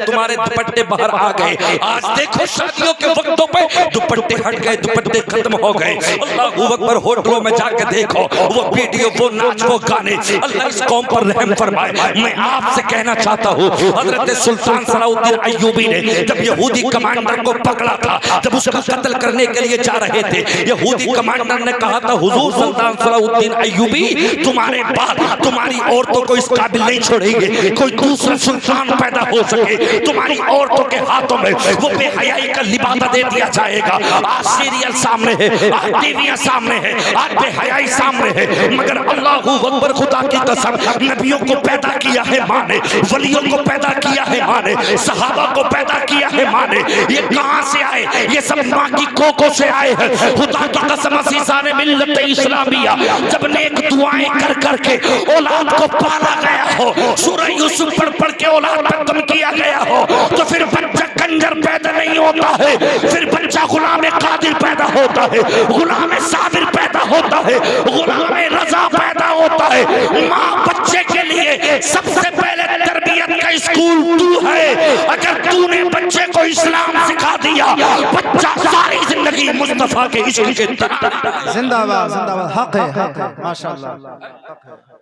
तुम्हारे दुपट्टे बाहर आ गए। आज देखो शादियों के वक्तों पे दुपट्टे हट गए, दुपट्टे खत्म हो गए। अल्लाह अकबर, होटलों में जाके देखो वो वीडियो, वो नाच, वो गाने। अल्लाह इस कौम पर रहम फरमाए। मैं आपसे कहना चाहता हूँ, हजरत सुल्तान सलाउद्दीन अय्यूबी ने जब यहूदी कमांडर को पकड़ा था, जब उसका कत्ल करने के लिए जा रहे थे, यहूदी कमांडर ने कहा था, हुजूर सुल्तान सलाउद्दीन अय्यूबी, तुम्हारे बाद तुम्हारी औरतों को इस काबिल नहीं छोड़ेंगे कोई दूसरा सुल्तान पैदा हो सके। तुम्हारी औरतों के हाथों में वो बेहयाई का लिबासा दे दिया जाएगा। आज सीरियल सामने है, आज टीवियां सामने है, आज बेहयाई सामने है, मगर अल्लाहू अकबर, खुदा की कसम, नबियों को पैदा किया है माँ ने, वलियों को पैदा किया है माँ ने, सहाबा को पैदा किया है माँ ने। ये कहां से आए? ये सब माँ की कोकों से आए हैं। खुदा की कसम, असीसाने मिल्लत इस्लामिया जब नेक दुआएं कर करके औलाद को पाला गया हो, सूरह यूसुफ पढ़ पढ़ के औलाद पर कम किया गया हो, तो फिर बच्चा कंजर पैदा नहीं होता है, फिर बच्चा गुलाम कादिर पैदा होता है, गुलाम साबिर पैदा होता है, गुलाम रजा पैदा होता है। माँ बच्चे के लिए सबसे पहले तरबियत का स्कूल तू है। अगर तूने बच्चे को इस्लाम सिखा दिया, बच्चा सारी जिंदगी मुस्तफा के इश्क के तरह। जिंदाबाद जिंदाबाद, हक है माशाअल्लाह।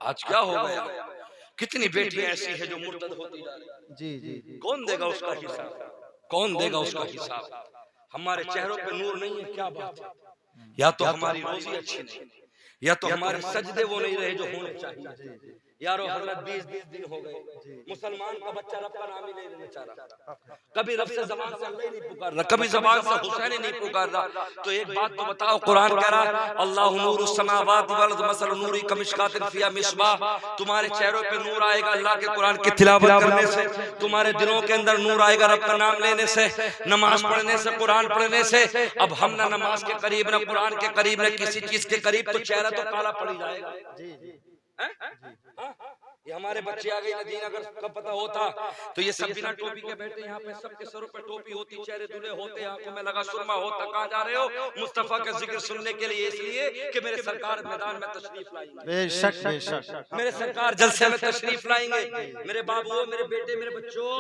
आज क्या हो गया? कितनी बेटियां ऐसी है जो मुर्तद होती जा रही। जी जी, कौन देगा उसका हिसाब? कौन देगा उसका हिसाब? हमारे चेहरों पे नूर नहीं है, क्या बात है? या तो हमारी रोजी अच्छी नहीं, या तो हमारे सजदे वो नहीं रहे जो होने चाहिए। यारो हजरत 20 दिन हो गए, मुसलमान का बच्चा रब का नाम ही नहीं लेना चाह रहा, कभी रब से जबान से अल्लाह ही नहीं पुकार रहा, कभी जबान से हुसैन ही नहीं पुकार रहा। तो एक बात तो बताओ, कुरान कह रहा अल्लाह नूरुस समावाति वल अर्द मसल नूरी कमिशकातिन फिया मिसबाह। तुम्हारे चेहरों पे नूर आएगा अल्लाह के कुरान की तिलावत करने से, तुम्हारे दिलों के अंदर नूर आएगा रब का नाम लेने से, नमाज पढ़ने से, कुरान पढ़ने से। अब हम ना नमाज के करीब, ना कुरान के करीब, ना किसी चीज के करीब, तो चेहरा तो काला पड़ ही जाएगा। ये हमारे बच्चे आ गए नदीन, अगर कब पता होता तो ये सब बिना टोपी के बैठे यहाँ पे, सबके सरों पे टोपी होती, चेहरे धुले होते, आंखों में लगा सुरमा होता। कहाँ जा रहे हो? मुस्तफा का जिक्र सुनने के लिए, इसलिए कि मेरे सरकार मैदान में तशरीफ लाएंगे, बेशक बेशक, मेरे सरकार जलसे में तशरीफ लाएंगे। मेरे बाबुओं, मेरे बेटे, मेरे बच्चों,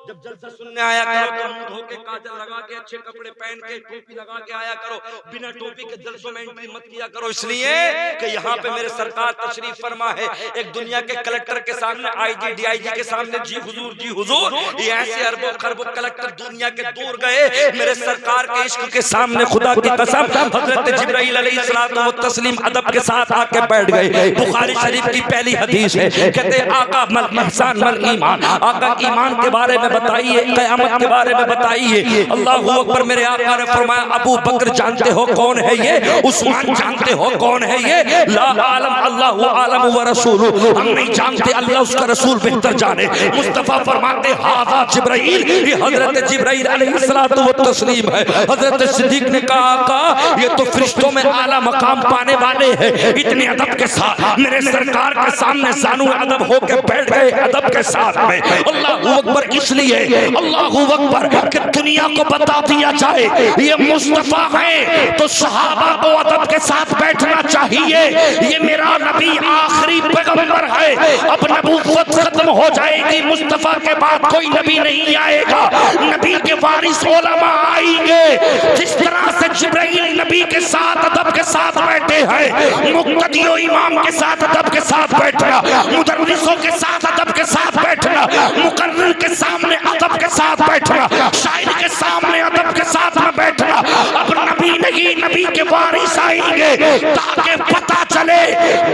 जब जलसा सुनने आया करो तो मुंह धो के, काजल लगा के, अच्छे कपड़े पहन के, टोपी लगा के आया करो। बिना टोपी के जलसों में एंट्री मत किया करो, इसलिए कि यहाँ पे मेरे सरकार तशरीफ फरमा है। एक दुनिया के कलेक्टर के सामने, आईजी डीआईजी के सामने जी हुजूर, जी हुजूर, ये ऐसे अरबों खरबों कलेक्टर दुनिया के दूर गए, मेरे सरकार के इश्क के सामने खुदा की कसम हजरत जिब्राइल अलैहिस्सलाम व तस्लीम अदब के साथ आके बैठ गए। बुखारी शरीफ की पहली हदीस है, कहते आका मल ihसान मल ईमान, आका ईमान के बारे में बताइए, क़यामत के बारे में बताइए। अल्लाहू अकबर, मेरे आका ने फरमाया अबू बकर जानते हो कौन है ये? उस्मान जानते हो कौन है ये? ला आलम अल्लाहु आलम व रसूलु, हम नहीं जानते, अल्लाह उसका रसूल बेहतर जाने। मुस्तफा फरमाते हाज़ा जिब्राइल, ये हजरत जिब्राइल अलैहिस्सलातु व तस्लीम है। हजरत सिद्दीक ने कहा आका ये तो फरिश्तों में आला मकाम पाने वाले हैं। इतने अदब के साथ मेरे सरकार के सामने सानू अदब होकर बैठ गए, अदब के साथ में। अल्लाहू अकबर, इसलिए अल्लाहू अकबर कि दुनिया को बता दिया जाए ये मुस्तफा है, तो सहाबा को अदब के साथ बैठना चाहिए। ये मेरा नबी आखिरी पैगंबर है, अब नबूवत खत्म हो जाएगी, मुस्तफा के बाद कोई नबी नहीं आएगा, नबी के वारिस उलमा आएंगे। जिस तरह से जिब्राइल नबी के साथ अदब के साथ बैठे हैं, मुक्तदियों इमाम के साथ अदब के साथ बैठना, मुदर्रिसों के साथ अदब के साथ बैठना, मुकर्रिर के सामने अदब के साथ बैठना, शायर के सामने अदब के साथ में बैठना। अब नबी नहीं, नबी के वारिस आएंगे, ताकि पता चले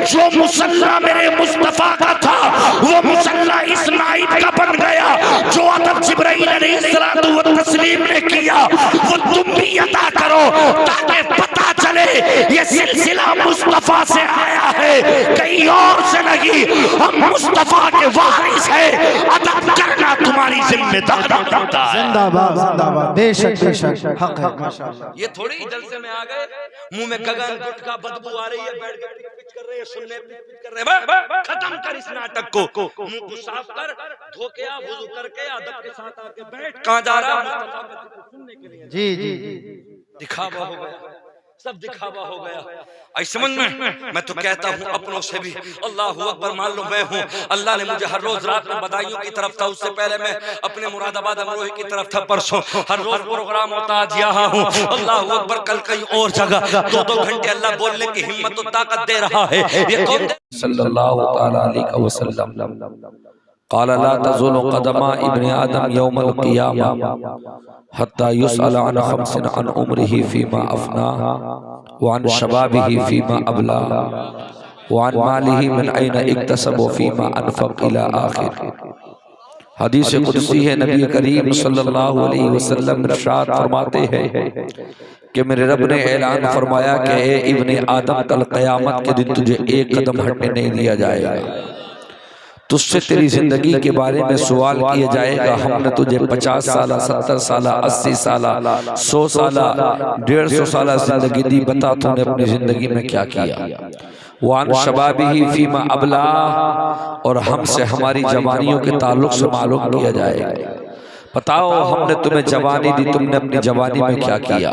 जो मुसल्ला मेरे मुस्तफा का था वो मुसल्ला इस नाइब का बन गया। जो अदब जिब्राइल अलैहिस्सलातु व तस्लीम ने किया वो तुम भी अदा करो, ताकि पता चले ये सिलसिला मुस्तफा से आया है, कहीं और से नहीं। हम मुस्तफा के वारिस हैं, अदब करना तुम्हारी जिम्मेदारी होता है। जिंदाबाद जिंदाबाद, बेशक बेशक, हक है माशाअल्लाह। ये थोड़ी जलसे में आ गए, मुंह में गगन गुटका बदबू आ रही है, बैठ के पिच कर रहे हैं, सुनने पिच कर रहे हैं। खत्म कर इस नाटक को, मुंह को साफ कर, धो के आ, वुजू करके अदब के साथ आके बैठ। कहां जा रहा है? सुनने के लिए। जी जी, दिखावा हो गया, सब दिखावा हो गया। आई समझ में? मैं तो कहता हूँ अपनों से भी अल्लाह अकबर मान लो मैं हूँ। अल्लाह ने मुझे हर रोज रात में बदायूं की तरफ था, उससे पहले मैं अपने मुरादाबाद अमरोही की तरफ था, परसों हर रोज प्रोग्राम होता, आज यहाँ हूँ। अल्लाह अकबर कल कहीं और जगह 2-2 घंटे अल्लाह बोलने की हिम्मत और ताकत दे रहा है। ये कौन सल्लल्लाहु तआला अलैहि वसल्लम क़ाल ला तज़ूलु क़दमा इब्न आदम यौमल क़ियामा हत्ता युसअल अन खम्सिन अन उम्रिही फीमा अफ़ना व अन शबाबिही फीमा अबला व अन मालिही मिन ऐन इक्तसब व फीमा अनफ़क़ इला आखिर। हदीस कुदसी है, नबी करीम सल्लल्लाहु अलैहि वसल्लम इरशाद फरमाते हैं कि मेरे रब ने ऐलान फरमाया कि ए इब्ने आदम, कल क़यामत के दिन तुझे एक कदम हटने नहीं दिया जाएगा। तुझसे तेरी जिंदगी के बारे में सवाल किया जाएगा। हमने तुझे 50 साल, 70 साल, 80 साल, 100 साल, 150 साल जिंदगी दी, बता तूने अपनी जिंदगी में क्या किया। वान शबाबिही फीमा अबला, और हमसे हमारी जवानियों के ताल्लुक से मालूम किया जाएगा। बताओ हमने तुम्हें जवानी दी, तुमने अपनी जवानी में क्या किया।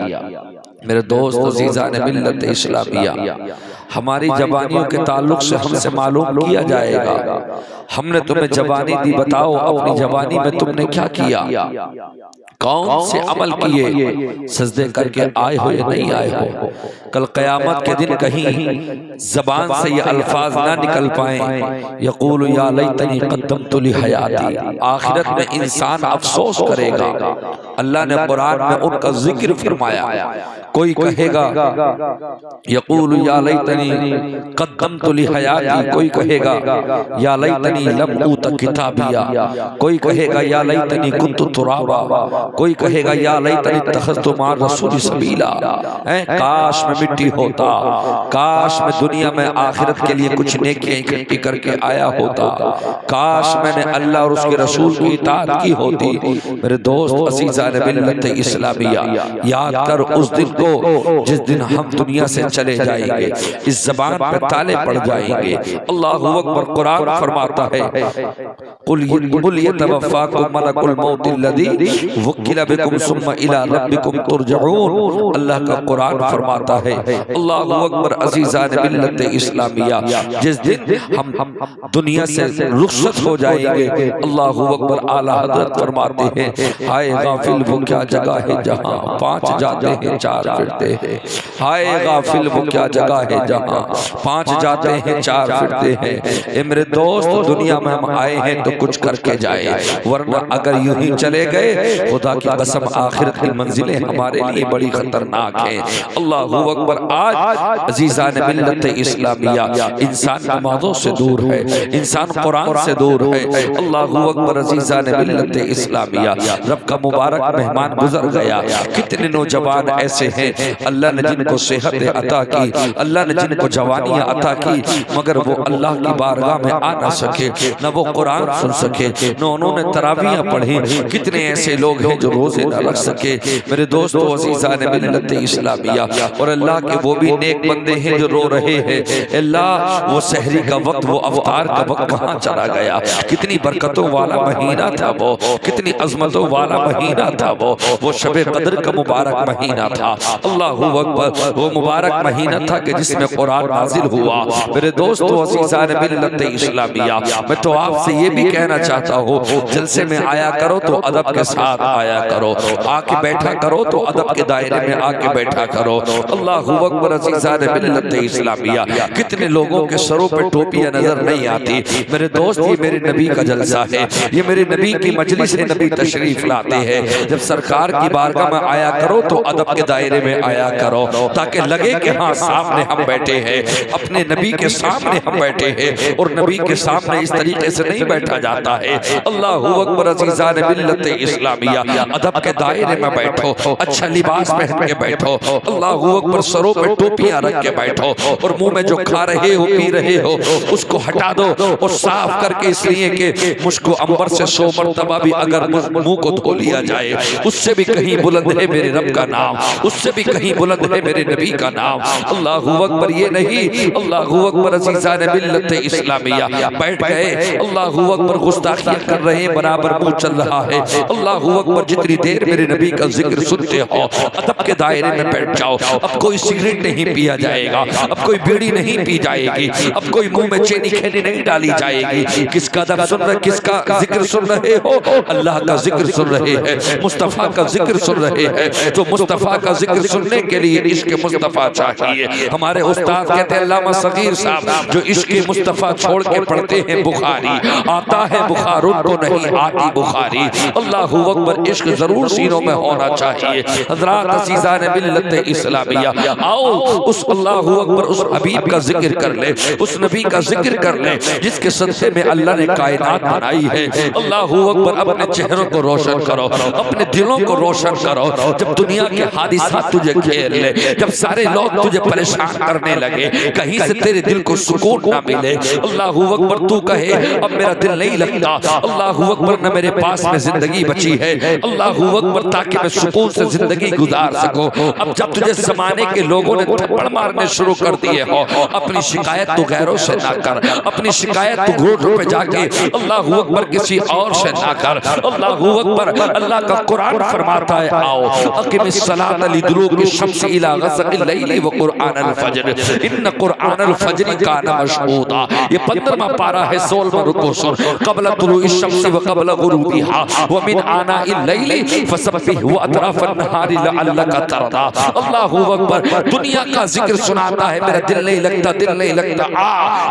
मेरे दोस्त अज़ीज़ान मिल्लत इस्लामिया, हमारी जवानियों के ताल्लुक से हमसे मालूम किया जाएगा। हमने तुम्हें जवानी दी, बताओ अपनी जवानी में तुमने क्या किया, कौन से अमल किए, सजदे करके आए हो या नहीं आए हो। कल क़यामत के दिन कहीं ज़बान से ये अल्फाज ना निकल पाए, यक़ूलु या लैतनी क़द्दमतु ली हयाती। आखिरत में इंसान अफसोस करेगा। अल्लाह ने कुरान में उनका जिक्र फरमाया। कोई कहेगा यक़ूलु या लैतनी क़द्दमतु ली हयाती, कोई कहेगा या लैतनी लम ऊत किताबिया, कोई कहेगा या लैतनी कुन्तु तुराबा, कोई कहेगा या लैतनी तख़ज़्तु माअ रसूली सबीला। काश मैं मिट्टी होता, काश मैं दुनिया में आखिरत के लिए कुछ नेकियां इकट्ठी करके आया होता, काश मैंने अल्लाह और उसके रसूल की इताअत की होती। मेरे दोस्त अज़ीज़ान मिल्लत इस्लामिया, याद कर उस दिन को जिस दिन हम दुनिया से चले जाएंगे, इस ज़बान पे ताले पड़ जाएंगे। अल्लाहु अकबर। कुरान फरमाता है कुल यतवफ़्फ़ाकुम मलकुल मौत अल्लज़ी वुक्किला बिकुम सुम्मा इला रब्बिकुम तुरजऊन। अल्लाह का कुरान फरमाता है, अल्लाहु अकबर। अज़ीज़ान मिल्लत इस्लामिया, जिस दिन हम दुनिया से रुखसत हो जाएंगे, अल्लाहु अकबर, आला हज़रत फरमाते हैं, हाय गाफिल वो क्या जगह है जहाँ 5 जाते हैं 4 फिरते हैं। हाय गाफिल वो क्या जगह है जहाँ 5 जाते हैं 4 फिरते हैं। ए मेरे दोस्त, दुनिया में हम आए हैं तो कुछ करके जाए, वरना अगर यूं ही चले गए, खुदा की कसम आखिरत की मंजिलें हमारे लिए बड़ी खतरनाक हैं। अल्लाहु अकबर। आज अज़ीज़ान मिल्लत इस्लामिया, इंसान नमाज़ों से दूर है, इंसान कुरान से दूर है। अल्लाहु अकबर। अज़ीज़ान मिल्लत इस्लामिया, रब का मुबारक मेहमान गुजर गया। कितने नौजवान ऐसे हैं अल्लाह ने जिनको सेहत अता की, अल्लाह ने जिनको जवानियाँ अता की, मगर वो अल्लाह की बारगाह में आ ना सके, न वो कुरान सुन सके, न उन्होंने तरावियाँ पढ़ी। कितने ऐसे लोग हैं जो रोजे न रख सके। मेरे दोस्तों अज़ीज़ान मिल्लत इस्लामिया, और अल्लाह के वो भी नेक बंदे हैं जो रो रहे हैं, अल्लाह वो सहरी का वक्त, वो अवतार का वक्त कहाँ चला गया। कितनी बरकतों वाला महीना था वो, कितनी अजमतों वाला महीना था वो शबे कदर का मुबारक महीना था। अल्लाहु अकबर। वो मुबारक महीना था कि जिसमें कुरान नाजिल हुआ। मेरे दोस्तों अज़ीज़ान मिल्लत इस्लामिया, मैं तो आपसे ये भी कहना चाहता हूँ, जलसे में आया करो तो अदब के साथ आया करो, आके बैठा करो तो अदब के दायरे में आके बैठा करो। अल्लाहु अकबर। अज़ीज़ान मिल्लत इस्लामिया, कितने लोगों के सरों पे टोपियां नजर नहीं आती। मेरे दोस्त, ये मेरे नबी का जलसा है, ये मेरे नबी की मजलिस है, नबी तशरीफ लाते हैं। जब सरकार की बारगाह में आया करो तो अदब के दायरे में आया करो, ताकि लगे कि हाँ सामने हम बैठे हैं, अपने नबी के सामने हम बैठे हैं। और नबी के सामने इस तरीके से नहीं बैठा जाता है। अल्लाहु अकबर। अज़ीज़ान मिल्लत इस्लामिया, अदब के दायरे में बैठो, अच्छा लिबास पहन के बैठो। अल्लाहु अकबर। सरों पे टोपियां रख के बैठो, और मुंह में जो खा रहे हो पी रहे हो उसको हटा दो और साफ करके, इसलिए कि मुझको अंबर से 100 मरतबा भी अगर मुंह को धो लिया जाए, उससे भी कहीं बुलंद है मेरे रब का नाम, उससे उससे भी कहीं बुलंद है मेरे नबी का नाम। अल्लाहू अकबर। ये नहीं, अल्लाहू अकबर। अज़ीज़ान मिल्लत इस्लामिया बैठ गए, अल्लाहू अकबर गुस्ताखियां कर रहे हैं, बराबर मुंह चल रहा है। अल्लाहू अकबर। जितनी देर मेरे नबी का जिक्र सुनते हो अदब के दायरे में बैठ जाओ। अब कोई सिगरेट नहीं पिया जाएगा, अब कोई बीड़ी नहीं पी जाएगी, अब कोई मुंह में चेनी खेनी नहीं डाली जाएगी। किसका अदब सुन रहे, किसका जिक्र सुन रहे हो? अल्लाह का जिक्र सुन रहे हैं, मुस्तफ़ा का जिक्र सुन रहे हैं। तो मुस्तफ़ा का जिक्र सुनने के लिए इश्क मुस्तफ़ा चाहिए। हमारे उस्ताद कहते हैं अल्लामा सगीर साहब, जो इश्क मुस्तफ़ा छोड़ के पढ़ते हैं बुखारी, आता है बुखार उनको नहीं आती बुखारी। अल्लाहू अकबर। इश्क जरूर सीनों में होना चाहिए। हज़रात अज़ीज़ान मिल्लत इस्लामिया, आओ उस अल्लाहू अकबर, उस हबीब का जिक्र कर ले, उस नबी का जिक्र कर ले जिसके सदक़े में अल्लाह ने कायनात बनाई है। अल्लाहू अकबर। अपने चेहरों को रोशन करो, अपने दिलों को रोशन करो। जब दुनिया के हादिसात तुझे घेर ले, जब सारे लोग तुझे परेशान करने लगे, कहीं से तेरे दिल को सुकून ना मिले, अल्लाहू अकबर तू कहे अब मेरा दिल नहीं लगता, अल्लाहू अकबर न मेरे पास में जिंदगी बची है, अल्लाहू अकबर, ताकि मैं सुकून से जिंदगी गुजार सकूं। अब जब तुझे जमाने के लोगों ने थप्पड़ मारने शुरू कर दिए हो, अपनी शिकायत तू गैरों से ना कर, अपनी शिकायत तू घोटों पे जाके अल्लाहू अकबर किसी और से ना कर। अल्लाहू अकबर। अल्लाह का कुरान फरमाता है, आओ अक़िमिस सलात लिदुलूकी शम्स इला ग़सक़िल लैली व क़ुरआनल फ़ज्र इन्न क़ुरआनल फ़ज्र कान मशहूदा। ये 15वां पारा है, 16वां रुकू सुन। क़ब्ल तुलूइश शम्स व क़ब्ल ग़ुरूबिहा व मिन आनाइल लैली फसब्बिह व अतराफ़न नहारी लअल्लका तरदा। अल्लाहू अकबर। दुनिया का जिक्र सुनाता है, मेरा दिल नहीं लगता, दिल नहीं लगता।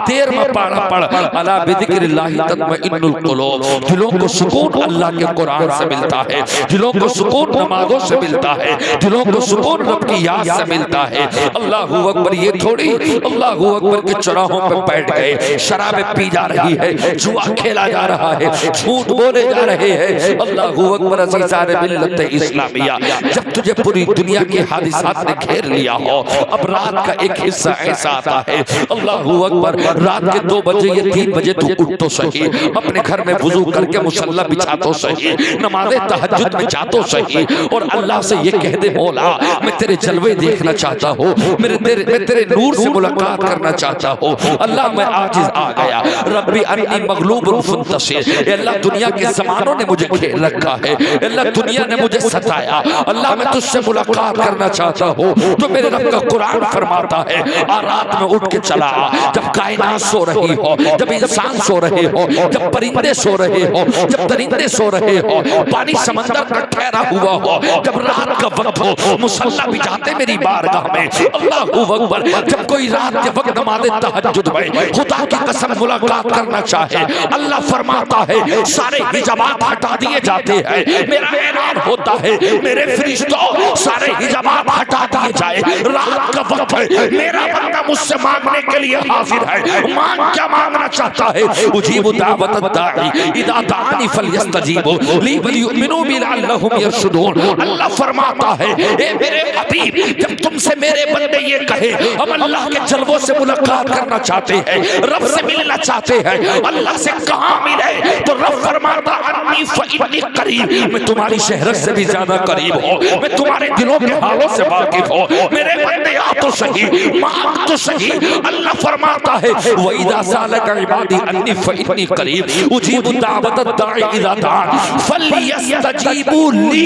13वां पारा पढ़, अला बिज़िक्रिल्लाहि तत्मइन्नुल क़ुलूब। दिलों को सुकून अल्लाह के कुरान से मिलता है, दिलों को सुकून नमाजों से मिलता है, दिलों को सुकून रब की याद से मिलता है। अल्लाहू अकबर। ये थोड़ी अल्लाहू अकबर के चौराहों पे बैठ गए, शराबें पी जा रही है, जुआ खेला जा रहा है, झूठ बोले जा रहे हैं। अल्लाहू अकबर। अज़ीज़ान मिल्लत इस्लामिया, जब तुझे पूरी दुनिया के हादिसात ने घेर लिया हो, अब रात का एक हिस्सा ऐसा आता है, अल्लाहू अकबर, रात के 2 बजे या 3 बजे तू उठ तो सही, अपने घर में वुजू करके मुसल्ला बिछा तो सही, नमाज़े तहज्जुद में जा तो सही, और अल्लाह से ये कह दे, मौला मैं तेरे जलवे देखना चाहता हूँ, मैं तेरे नूर से मुलाकात करना चाहता हूँ। अल्लाह मैं आजिज़ आ गया, रब्बी अन्नी मग़लूबुन फ़ंतसिर। अल्लाह दुनिया के ज़मानों ने मुझे घेर रखा है, अल्लाह दुनिया ने मुझे सताया, अल्लाह मैं तुझसे मुलाकात करना चाहता हूँ। तो मेरे रब का कुरान फरमाता है, आ रात में उठ के चला, जब कायनात सो रही हो, जब इंसान सो रहे हो, जब परिंदे सो रहे हो, जब दरिंदे सो रहे हो, पानी समंदर का ठहरा हुआ हो, जब रात का वक्त हो, मुसल्ला बिछाते मेरी बारगाह में, अल्लाहू अकबर। जब कोई रात के वक्त नमाज़े तहज्जुद में खुदा की कसम मुलाकात करना चाहे, अल्लाह फरमाता है सारे हिजाबात हटा दिए जाते हैं, मेरा ऐलान होता है मेरे फरिश्तों सारे हिजाबात हटा दिए जाए, रात का वक्त है, मेरा बंदा मुझसे मांगने के लिए हाजिर है। मांग क्या मांगना चाहता है? उजीबु दावत दाई इदा दानी फलयस्तजीबु ली वलियुमिनु बि लअल्लहुम यरशुदून। अल्लाह फरमाता है, ए मेरे हबीब, जब तुमसे मेरे बंदे ये कहे हम अल्लाह के जलवों से मुलाकात करना चाहते हैं, रब से मिलना चाहते हैं, अल्लाह से कहाँ मिले? तो रब फरमाता अन्नी फइन्नी करीब, मैं तुम्हारी शहरत से भी ज्यादा करीब हूँ, मैं तुम्हारे दिलों के हालों से वाकिफ हूँ। मेरे बंदे आ तो सही, मांग तो सही। अल्लाह फरमाता है वइदा सालका इबादी अन्नी फइन्नी करीब उजीबु दावत दाई इज़ा दान फलयस्तजीबू ली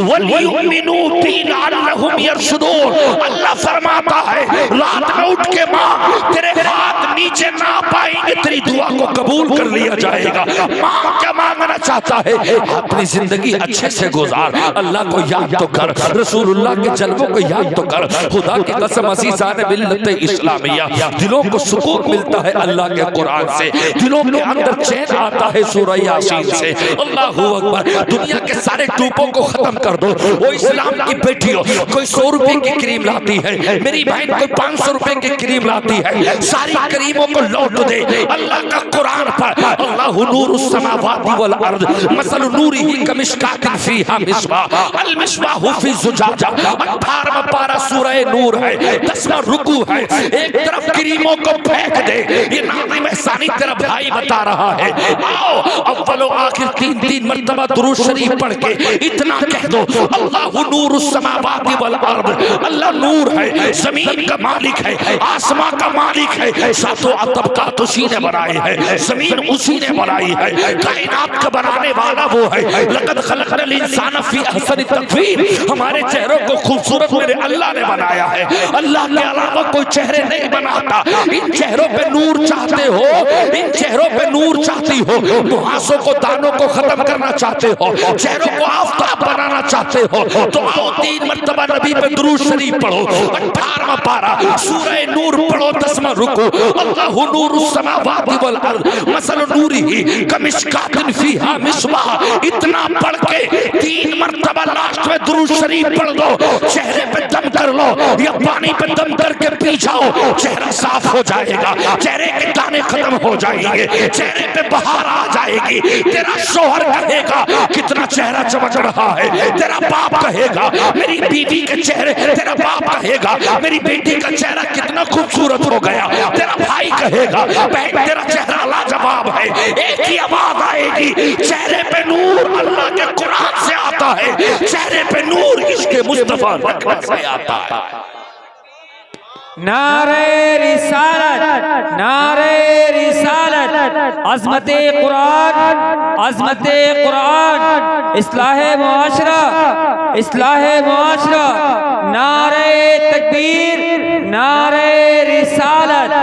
वलियुमिनु बी लअल्लहुम यरशुदून। अल्लाह फरमाता है रात में उठ के मांग, तेरे हाथ नीचे ना पाएंगे, तेरी दुआ को कबूल कर लिया जाएगा। मांग क्या मांगना चाहता है? अपनी जिंदगी अच्छे से गुजार, अल्लाह को याद तो कर, रसूलुल्लाह के जलवों को याद तो कर। खुदा की कसम अज़ीज़ान मिल्लत इस्लामिया, दिलों को सुकून मिलता है अल्लाह के कुरान से, दिलों के अंदर चैन आता है सूरह यासीन से। अल्लाहू अकबर। दुनिया के सारे टूपों को खत्म कर दो। वो इस्लाम की बेटियों, कोई 100 रुपए की क्रीम लाती है, मेरी बहन कोई 500 रुपए की क्रीम लाती है, सारी करीमों को लौट दे। अल्लाह का कुरान पढ़, अल्लाहु नूरुस समावाति वल अर्द मसल नूरिही कमिशकातिन फीहा मिसबाह अल मिसबाहु फी जुजाजा। 18वां पारा सूरह नूर है, 10वां रुकू है। एक तरफ करीमों को फेंक दे, ये नाज़िम एहसानी तेरा भाई बता रहा है। आओ अव्वल व आखिर 3 मर्तबा दुरूद शरीफ पढ़ के इतना कह दो, अल्लाहु नूरुस समावाति वल अर्द, अल्लाह नूर है, जमीन का मालिक है, आसमां का मालिक है, सातों तबकात उसी ने बनाए हैं, जमीन उसी ने बनाई है, कायनात का बनाने वाला वो है। लक़द खलक़नल इंसान फी अहसनि तक़वीम, हमारे चेहरों को खूबसूरत मेरे अल्लाह ने बनाया है। अल्लाह के अलावा कोई चेहरे नहीं बनाता। इन चेहरों पे नूर चाहते हो, इन चेहरों पे नूर चाहती हो, मुहासों को दानों को खत्म करना चाहते हो, चेहरों को आफताब बनाना चाहते हो, तो आओ 3 मर्तबा नबी पे दुरूद शरीफ पढ़ो। 18वां पारा सूरह नूर पढ़ो, 10वां रुकू, अल्लाहु नूरुस समावाति वल अर्द मसल नूरिही कमिशकातिन फीहा मिसबाह। इतना पढ़ के 3 मर्तबा लास्ट में दुरूद शरीफ पढ़ दो। चेहरे पे दम कर लो या पानी पे दम करके पी जाओ, चेहरा साफ हो जाएगा, चेहरे के दाने खत्म हो जाएंगे, चेहरे पे बहार आ जाएगी। तेरा शोहर कहेगा कितना चेहरा चमक रहा है, तेरा बाप कहेगा मेरी बीवी के चेहरे, तेरा बाप कहेगा मेरी बेटी का चेहरा कितना खूबसूरत हो गया, तेरा भाई कहेगा बहन तेरा चेहरा लाजवाब है। एक ही आवाज आएगी, चेहरे पे नूर अल्लाह के कुरान से आता है, चेहरे पे नूर इसके मुस्तफा से आता है। नारे रिसालत, नारे रिसालत, अज़मते कुरान, अज़मते कुरान, इस्लाहे मुआशरा, इस्लाहे मुआशरा, नारे तकबीर, नारे रिसालत।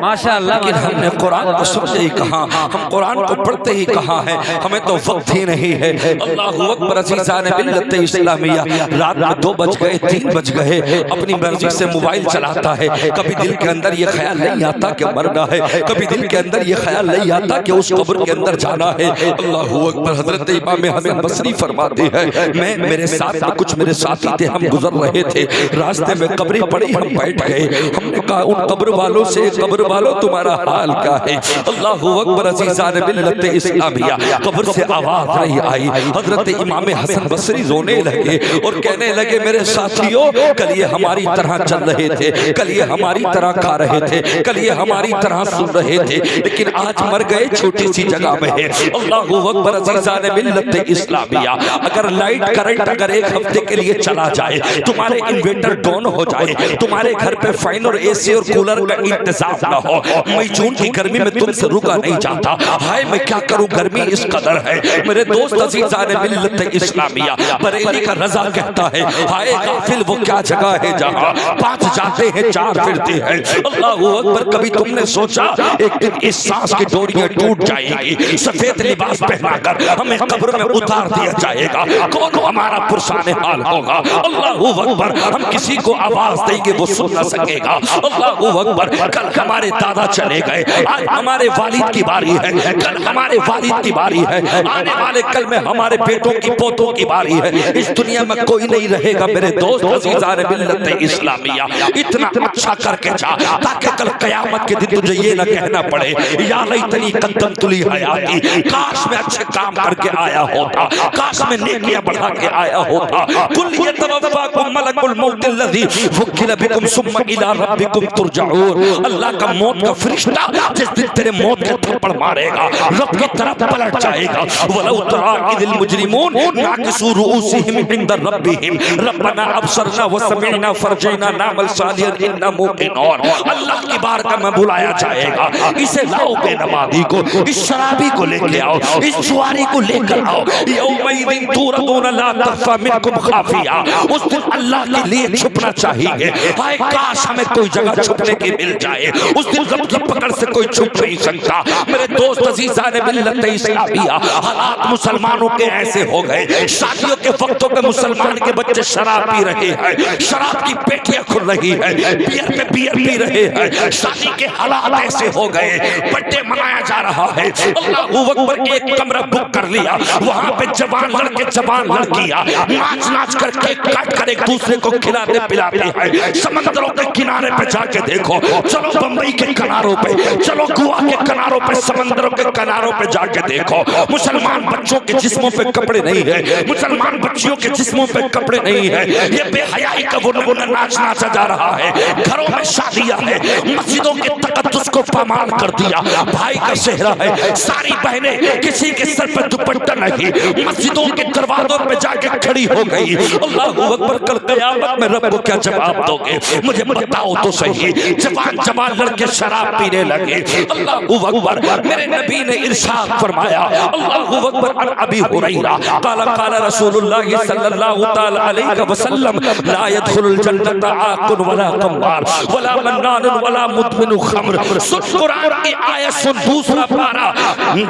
माशाअल्लाह। लेकिन हमने कुरान को सुनते ही कहा, हम कुरान को पढ़ते ही कहा है, हमें तो वक्त ही नहीं है। अल्लाहु अकबर। अज़ीज़ान मिल्लत इस्लामिया, रात में 2 बज गए, 3 बज गए, अपनी मर्जी से मोबाइल चलाता है। कभी दिल के अंदर ये ख्याल नहीं आता कि मरना है, कभी दिल के अंदर ये ख्याल नहीं आता कि उस कब्र के अंदर जाना है। अल्लाहु अकबर। हजरत इमाम हसन बसरी फरमाते हैं, मैं मेरे साथ में कुछ मेरे साथी थे, हम गुजर रहे थे, रास्ते में कब्रें पड़ी, हम बैठ गए। हमने कहा उन कब्र वालों से, कब्र वालों तुम्हारा हाल क्या है? अल्लाहु अकबर। अज़ीज़ान मिल्लत इस्लामिया, कब्र से आवाज नहीं आई। हजरत इमाम हसन बसरी रोने लगे और कहने लगे, मेरे साथियों कल ये हमारी तरह चल रहे थे, कल ये हमारी तरह खा रहे थे, कल ये हमारी तरह सुन रहे थे, लेकिन आज मर गए छोटी सी जगह में है। अल्लाहु अकबर। अज़ीज़ान मिल्लत इस्लामिया, अगर लाइट करंट अगर 1 हफ्ते के लिए चला जाए, तुम्हारे इन्वर्टर डाउन हो जाए, तुम्हारे घर पे फैन और एसी और कूलर का इंतजाम ना हो, मई जून की गर्मी में तुमसे रुका नहीं जाता, हाय मैं क्या करूं, गर्मी इस कदर है। मेरे दोस्त अज़ीज़ान मिल्लत इस्लामिया, बरेली का रजा कहता है, हाय गाफिल वो क्या जगह है जहां 5 जाते हैं 4 फिरते हैं। अल्लाहु अकबर। कभी तुमने सोचा एक दिन इस सांस की डोरियां टूट जाएंगी, सफेद लिबास पहनाकर हमें कब्र में उतार दिया जाएगा, कौन हमारा पुरसाने हाल होगा? अल्लाहु अकबर। हम किसी को आवाज देंगे वो सुन न सकेगा। अल्लाहु अकबर। कल हमारे दादा चले गए, आज हमारे वालिद की बारी है, कल हमारे वालिद की बारी है, आने वाले कल में हमारे बेटों की पोतों की बारी है। इस दुनिया में कोई नहीं रहेगा मेरे दोस्त अज़ीज़ान मिल्लत इस्लामिया। इतना अच्छा करके जा ताकि कल क़यामत के दिन तुझे ये न कहना पड़े, या लैतनी क़द्दमतु ली हयाती, काश मैं अच्छे काम करके आया होता, काश मैं नेकियां बढ़ा के आया होता। कुल यतवफ़ाकुम मलकुल मौत अल्लज़ी वुक्किला बिकुम सुम्मा इला रब्बिकुम तुरजऊन। अल्लाह का मौत का फरिश्ता जिस दिन तेरे मौत के थप्पड़ मारेगा, रब की तरफ पलट जाएगा। वलौ तरा इदिल मुजरिमून नाकिसू रुऊसिहिम इंद रब्बिहिम रब्बना अबसरना व समिअना फरजना नामल सालिहन इन्ना मुक़िनून। अल्लाह की बारगाह में बुलाया जाएगा, इसे लाओ बेनमाजी को, इस शराबी को लेके आओ, इस जुआरी को लेकर आओ। यौमइदिन तुरदून ला तख़फ़ा मिनकुम ख़ाफ़िया। उस दिन अल्लाह के लिए छुपना चाहिए, हाय काश हमें कोई जगह छुपने की मिल जाए। उस दिन रब की पकड़ से कोई छुप नहीं सकता। मेरे दोस्त अज़ीज़ान मिल्लत इस्लामिया, हालात मुसलमानों के ऐसे हो गए, शादियों के वक्तों पे मुसलमान के बच्चे शराब पी रहे हैं, शराब की पेटियां खुल रही है, बियर पे बियर पी रहे हैं, शादी के हालात ऐसे हो गए, बर्थडे मनाया जा रहा है, अल्लाहू अकबर, एक कमरा बुक कर लिया, वहां पे जवान लड़के जवान लड़कियां नाच नाच कर केक काट कर एक दूसरे को खिलाते पिलाते हैं। समंदरों के किनारे पे जाके देखो, चलो बंबई के किनारों पे, चलो गोवा के किनारों पे, समंदरों के किनारों पे जाके देखो, मुसलमान बच्चों के जिस्मों पे कपड़े नहीं है, मुसलमान बच्चियों के जिस्मों पे कपड़े नहीं है, ये बेहयाई का वो नाच नाचा जा रहा है। घरों में शादियां है, मस्जिदों के तकद्दुस को पामाल कर दिया। भाई का सेहरा है, सारी बहनें किसी के सर पर दुपट्टा नहीं, मस्जिदों के दरवाजों पे जाके खड़ी हो गई। अल्लाहू अकबर, कल क़यामत में रब को क्या जवाब दोगे? मुझे बताओ तो सही। जवान जवान लड़के शराब पीने लगे। अल्लाहू अकबर, मेरे नबी ने इरशाद फरमाया, अल्लाहू अकबर, अन अबी हुरैरा क़ाल क़ाल रसूलुल्लाह सल्लल्लाहु तआला अलैहि वसल्लम, ला यदखुलुल जन्नत आकुन वला कम्मार वला मन्नान वला मुदमिनु खम्र। सुन कुरान की आयत सुन,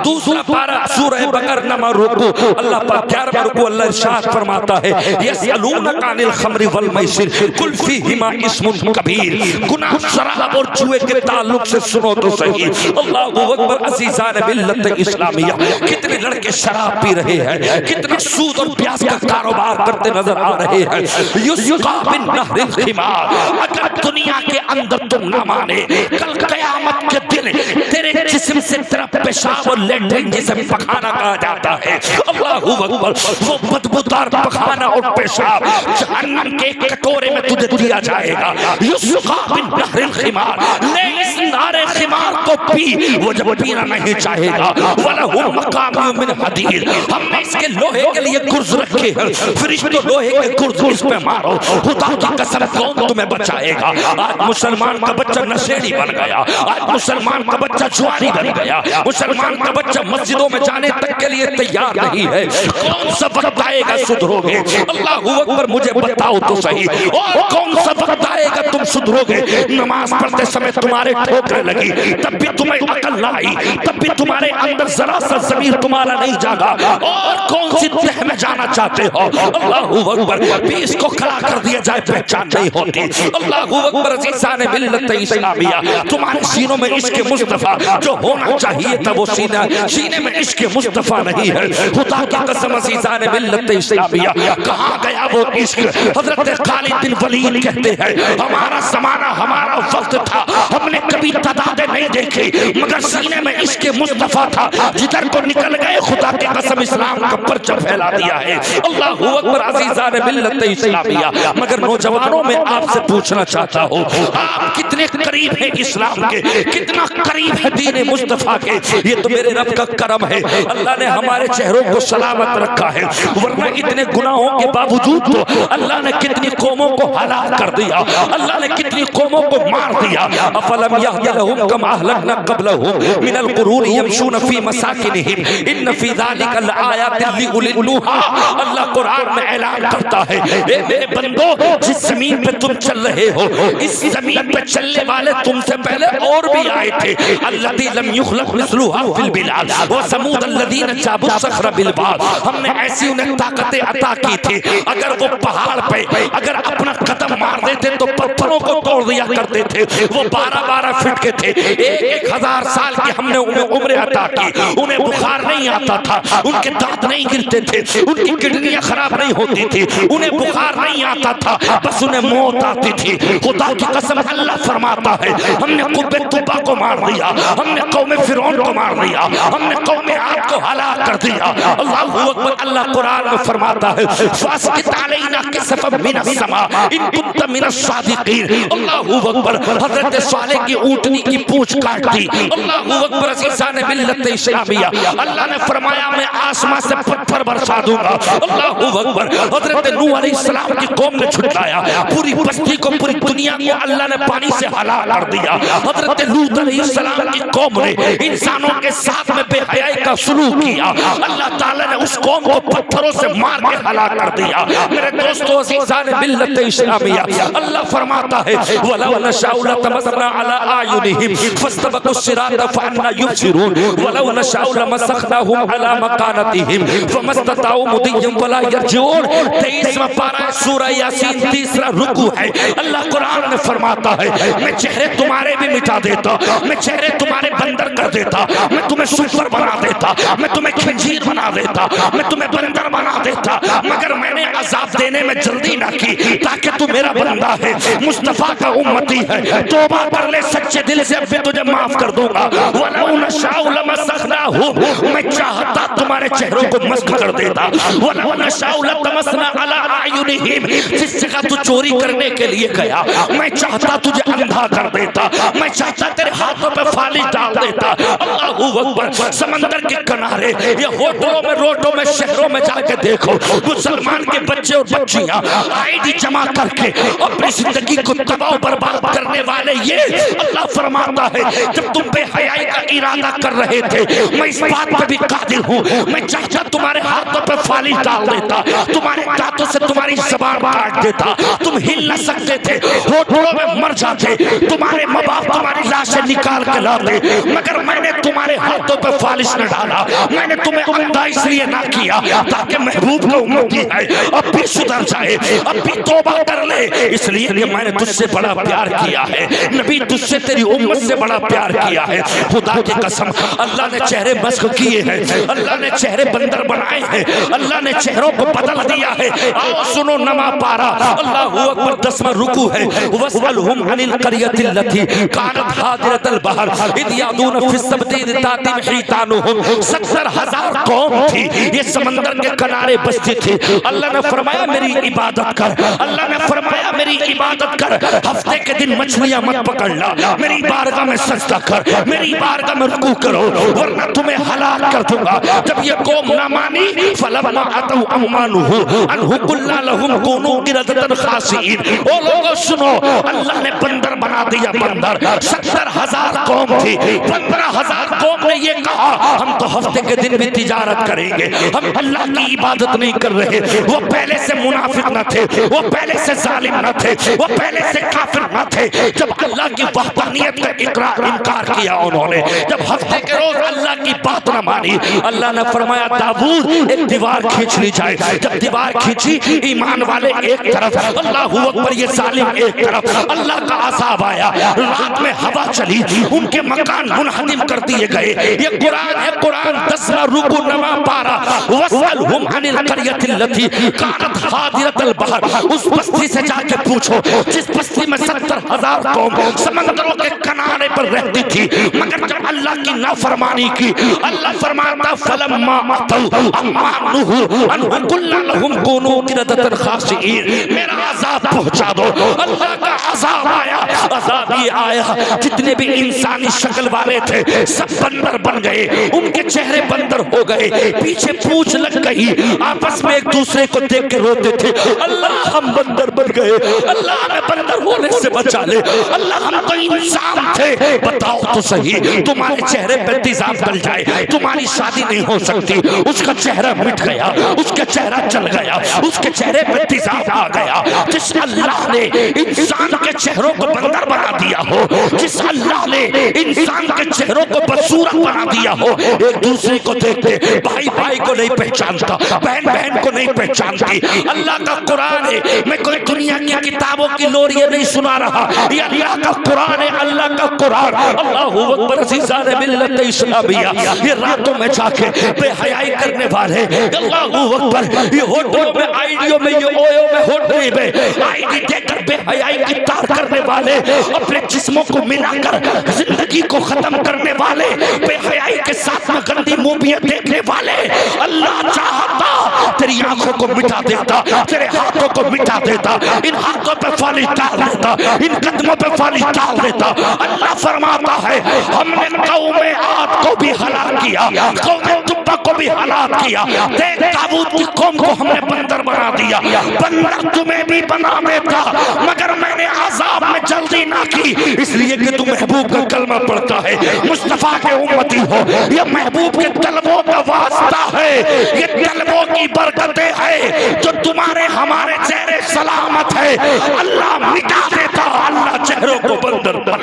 दूसरा पारा सूरह बकर नंबर रुकू, अल्लाह पाक 11वां रुकू, अल्लाह इरशाद फरमाता है, यसअलूनका अनिल खम्रि वल मैसिर कुल फीहिमा इस्मुन कबीर। गुनाह, शराब और जुए के ताल्लुक से सुनो तो सही। अल्लाहू अकबर, अज़ीज़ान मिल्लत इस्लामिया, कितने लड़के शराब पी रहे हैं, कितना सूद और प्याज का कारोबार करते नजर आ रहे हैं। युस्का बिन नहरिल खिमार। अगर दुनिया के अंदर तुम ना माने, कल क़यामत के दिन तेरे जिस्म से तेरा पेशाब और लेट्रिन जिसे पखाना कहा जाता है, अल्लाहू अकबर, वो बदबूदार पखाना और पेशाब जहन्नम के कटोरे में तुझे दिया जाएगा। युस्का बिन नहरिल खिमार, ले इस नारे खिमार को पी, वो जब पीना नहीं चाहेगा, वलहु मकाम मिन हदीद, हमने इसके लोहे के लिए गुर्ज रखे हैं, फरिश्तों लोहे के गुर्ज इस पे मारो, खुदा की कसम कौन तुम्हें बचाएगा? आज मुसलमान का बच्चा नशेड़ी बन गया, आज मुसलमान का बच्चा जुआरी बन गया, मुसलमान का बच्चा मस्जिदों में जाने तक के लिए तैयार नहीं है। कौन सा वक्त आएगा सुधरोगे? अल्लाहू अकबर, मुझे बताओ तो सही, और कौन सा वक्त आएगा तुम सुधरोगे? नमाज पढ़ते समय तुम्हारे ठोकरे लगी, तब भी तुम्हें अकल ना आई, तब भी तुम्हारे अंदर जरा सा ज़मीर तुम्हारा नहीं जागा, और कौन सी तह में जाना चाहते हो? अल्लाहू अकबर, बीस को खड़ा कर दिया जाए पहचान नहीं होती। अल्लाहू अकबर, अज़ीज़ान मिल्लत इस्लामिया, तुम्हारे सीनों में इश्क़ मुस्तफ़ा जो होना चाहिए था वो सीने में इश्क़ मुस्तफ़ा नहीं है। खुदा की कसम, अज़ीज़ान मिल्लत इस्लामिया, कहाँ गया वो इश्क़? हज़रत खालिद बिन वलीद कहते हैं, हमारा ज़माना, हमारा वक्त था, हमने कभी तदादे नहीं देखी, मगर सीने में इश्क़ मुस्तफ़ा था, जिधर को निकल गए खुदा की कसम इस्लाम का परचम फैला दिया है। अल्लाहू अकबर, अज़ीज़ान मिल्लत इस्लामिया, मगर नौजवानों में आपसे पूछना चाहता हूँ, आप कितने करीब हैं इस्लाम के, कितना करीब है दीन मुस्तफ़ा के? ये तो मेरे रब का करम है, अल्लाह ने हमारे चेहरों को सलामत रखा है, वरना इतने गुनाहों के बावजूद तो अल्लाह ने कितनी कौमों को हलाक कर दिया, अल्लाह ने कितनी कौमों को मार दिया। अफलम यहदी लहुम कमा अहलकना क़ब्लहुम मिनल क़ुरून यमशून फी मसाकिनिहिम इन्न फी ज़ालिका लआयातिन लिउलिल नुहा। अल्लाह कुरान में ऐलान करता है, ए मेरे बंदो, जिस जमीन पे तुम चल रहे हो, इस जमीन पे चलने वाले तुमसे पहले और भी आए थे। अल्लज़ी लम युख़लक़ मिस्लुहा फिल बिलाद व समूद अल्लज़ीना जाबु सख़्र बिल वाद। हमने ऐसी उन्हें ताकतें अता की थी, अगर वो पहाड़ पे अगर अपना कदम मार देते तो पत्थरों को तोड़ दिया करते थे। वो 12-12 फीट के थे, 1,000 साल की हमने उन्हें उम्र अता की। उन्हें बुखार नहीं आता था, उनके दांत नहीं गिरते थे, उनकी किडनियां खराब नहीं होती थी, उन्हें बुखार नहीं आता था, बस उन्हें मौत आती थी। खुदा की कसम, अल्लाह फरमाता है, हमने कुब्बे तुब्बा को मार दिया, हमने कौमे फिरौन को मार दिया, हमने कौमे आद को हलाक कर दिया। अल्लाहू अकबर, अल्लाह कुरान में फरमाता है, फास्कित अलैना किसफम मिनस समा इन कुंत मिनस सादिकीन। अल्लाहू अकबर, हजरत सालेह की ऊँटनी की पूंछ काट दी। अल्लाहू अकबर, अज़ीज़ान मिल्लत इस्लामिया, अल्लाह ने फरमाया मैं आसमां से पत्थर बरसा दूंगा। अल्लाहू अकबर, हजरत नूह अलैहिस्सलाम की कौम ने छुटकाया, पूरी बस्ती को, पूरी दुनिया को अल्लाह ने पानी से हलाक कर दिया। हजरत लूत अलैहिस्सलाम की कौम ने इंसानों के साथ में बेहयाई का सलूक किया, अल्लाह ताला ने उस कौम को पत्थरों से मार के हलाक कर दिया। मेरे दोस्तों, अज़ीज़ान मिल्लत इस्लामिया, अल्लाह फरमाता है, वलौ नशाउ लतमस्सना अला अयुनिहिम फस्तबक़ु सिरात फअन्ना युबसिरून वलौ नशाउ लमसखनाहुम अला मकानतिहिम फमस्तताउ मुदिय्यम वला यरजून। 23वां पारा सूरह यासीन 3रा रुकू है। अल्लाह कुरान में फरमाता है मैं चेहरे तुम्हारे भी मिटा देता, मैं चेहरे तुम्हारे बंदर कर देता, मैं तुम्हें सुपर बना देता, मैं तुम्हें खंजीर बना देता, मैं तुम्हें बंदर बना देता, मगर मैंने अजाब देने में जल्दी ना की ताकि तू मेरा बंदा है, मुस्तफा का उम्मती है, तौबा कर ले सच्चे दिल से, अब मैं तुझे माफ कर दूंगा। वलौ नशाउ लमसखनाहुम, मैं चाहता तुम्हारे चेहरों को मस्ख कर देता। वलौ नशाउ लतमसना अला अयुनिहिम, जिस जगह तू चोरी करने के लिए गया मैं चाहता तुझे अंधा कर देता, मैं चाहता तेरे हाथों पे फाली डाल देता। अल्लाहू अकबर। समंदर के किनारे ये होटलों में, रोडों में, शहरों में जाके देखो, मुसलमान के बच्चे और बच्चियां आईडी जमा करके अपनी जिंदगी को तबाह बर्बाद करने वाले ये अल्लाह फरमाता है जब तुम बेहयाई का इरादा कर रहे थे मैं इस बात पर भी कादिर हूँ, मैं चाहता तुम्हारे हाथों पे फाली डाल देता, तुम्हारे दांतों से तुम्हारी ज़बान काट देता, तुम हिल न सकते थे, होठों में मर जाते, तुम्हारे माँ बाप तुम्हारी लाशें निकाल के लाते, मगर मैंने तुम्हारे हाथों पे फालिश न डाला, मैंने तुम्हें अंधा इसलिए ना किया ताकि महबूब का उम्मती है अब भी सुधर जाए, अब भी तौबा कर ले, इसलिए कि मैंने तुझसे बड़ा प्यार किया है, नबी तुझसे तेरी उम्मत से बड़ा प्यार किया है। खुदा की कसम अल्लाह ने चेहरे मस्ख किए हैं, अल्लाह ने चेहरे बंदर बनाए हैं, अल्लाह ने चेहरों को बदल दिया है। आओ सुनो नमा पारा अल्लाहू अकबर 10वां रुकू है। वसअलहुम अनिल क़रियतिल लती कानत हादिरतल बहर इद यादून फिस सबती तातिम हितानुहुम। 70,000 कौम थी ये समंदर के किनारे बसती थी। अल्लाह ने फरमाया मेरी इबादत कर, अल्लाह ने फरमाया मेरी इबादत कर, हफ्ते के दिन मछलियां मत पकड़ना, मेरी बारगाह में सजदा कर, मेरी बारगाह में रुकू करो वरना तुम्हें हलाक कर दूंगा। जब ये कौम ना मानी फलम्मा अतौ अम्मानुहु अनहु कुल्ला लहुम कूनू गिरदतन खासीन। ओ लोगों सुनो, अल्लाह ने बंदर बना दिया बंदर। 70,000 कौम थी, 15,000 कौम ने ये कहा हम तो हफ्ते के दिन भी तिजारत करेंगे, हम अल्लाह की इबादत नहीं कर रहे। वो पहले से मुनाफिक न थे, वो पहले से जालिम न थे, वो पहले से काफिर न थे। जब अल्लाह की वहदानियत का इनकार किया उन्होंने, जब हफ्ते के रोज अल्लाह की बात न मानी, अल्लाह ने फरमाया दाऊद एक दीवार खींच ली जाए। जब दीवार खींची ईमान वाले एक तरफ, अल्लाहू अकबर ये जालिम एक तरफ, अल्लाह का अज़ाब आया, रात में हवा चली, उनके मकान मुनहदिम कर दिए गए। ये कुरान है, कुरान 10वां रुकू 9वां पारा। वसअलहुम अनिल क़रियतिल लती कानत हादिरतल बहर, उस बस्ती से जाके पूछो जिस बस्ती में 70,000 कौम समंदरों के किनारे पर रहती थी, मगर जब अल्लाह की नाफरमानी की, अल्लाह फरमाता फलम्मा अतौ अम्मानुहु अनहु कुल्ला लहुम कूनू गिरदतन खासीन। मेरा अज़ाब पहुंचा दो। अल्लाह का अज़ाब आया, अज़ाब ये आया जितने भी इंसानी शक्ल वाले थे सब बंदर बन गए, उनके चेहरे बंदर हो गए, पीछे पूंछ लग गई, आपस में एक दूसरे को देख के रोते थे अल्लाह हम बंदर बन गए, अल्लाह हमें बंदर होने से बचा ले, अल्लाह हम तो इंसान थे। बताओ तो सही, तुम्हारे चेहरे पे तेजाब डल जाए तुम्हारी शादी नहीं हो सकती। उसका चेहरा मिट गया, उसका चेहरा चल गया, उसके चेहरे पे तेजाब आ गया। जिस अल्लाह ने इंसान के चेहरों को बंदर बना दिया हो, जिस अल्लाह ने इंसान के चेहरों को बदसूरत बना दिया हो, एक दूसरे को देखते भाई भाई को नहीं पहचानता, बहन बहन को नहीं पहचानती। अल्लाह का कुरान है, मैं कोई दुनिया की किताबों की लोरियां नहीं सुना रहा, ये अल्लाह का कुरान है, अल्लाह का कुरान। अल्लाहू अकबर अज़ीज़ान मिल्लत इस्लामिया, ये रातों में जाके बेहयाई करने वाले, अल्लाहू अकबर ये होटलों में, आईडियों में, ये ओयो में, होटल में आईडी देकर बेहयाई की तार करने वाले, अपने जिस्मों को मिलाकर जिंदगी को खत्म करने वाले, बेहयाई के साथ में गंदी मूवियां देखने वाले, अल्लाह चाहता तेरी आंखों को मिटा देता, तेरे हाथों को मिटा देता, इन हाथों पे फालिश डाल देता, इन कदमों पे फालिश डाल देता। अल्लाह फरमाता है हमने कौमे आद को भी हलाक किया, कौमे तुब्बा को भी हलाक किया। देख दाऊद की कौम को हमने बंदर बना दिया, बंदर तुम्हें भी बना देता, मगर मैंने अज़ाब में जल्दी ना की, इसलिए कि तुम महबूब का कलमा पढ़ता है, मुस्तफा के उम्मती हो, ये महबूब के तलबों का वास्ता है, ये तलबों की बरकतें है जो तुम्हारे हमारे चेहरे सलामत है। अल्लाह मिटा देता, अल्लाह चेहरों को बंदर बना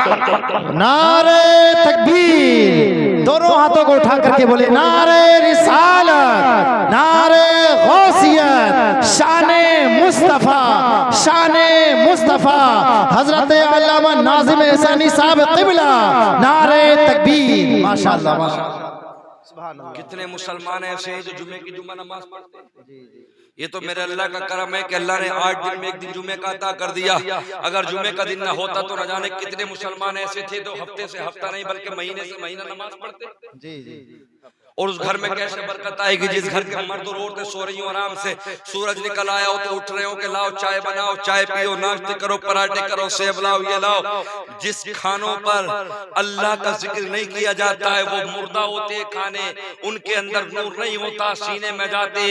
नारे तकबीर, दोनों हाथों को उठा करके बोले नारे रिसालत, नारे गौसियत, शाने मुस्तफा, शाने मुस्तफा, हजरत अल्लामा नाज़िम हसनी साहब क़िबला, नारे तकबीर। माशाअल्लाह माशाअल्लाह। कितने मुसलमान ऐसे हैं जो जुमे की जुमा नमाज पढ़ते हैं। ये तो मेरे अल्लाह का करम है कि अल्लाह ने 8 दिन में एक दिन जुमे का अता कर दिया। अगर जुमे का दिन ना होता तो न जाने कितने मुसलमान ऐसे थे जो हफ्ते से हफ्ता नहीं बल्कि महीने से महीना नमाज पढ़ते। जी जी। और उस घर में कैसे बरकत आएगी जिस घर के मर्द और औरतें सो रही हो आराम से, सूरज निकल आया हो तो उठ रहे हो कि लाओ चाय बनाओ, चाय पियो, नाश्ते करो, पराठे करो, सेब लाओ, ये लाओ। जिस खानों पर अल्लाह का जिक्र नहीं किया जाता है वो मुर्दा होते खाने, उनके अंदर नूर नहीं होता, सीने में जाते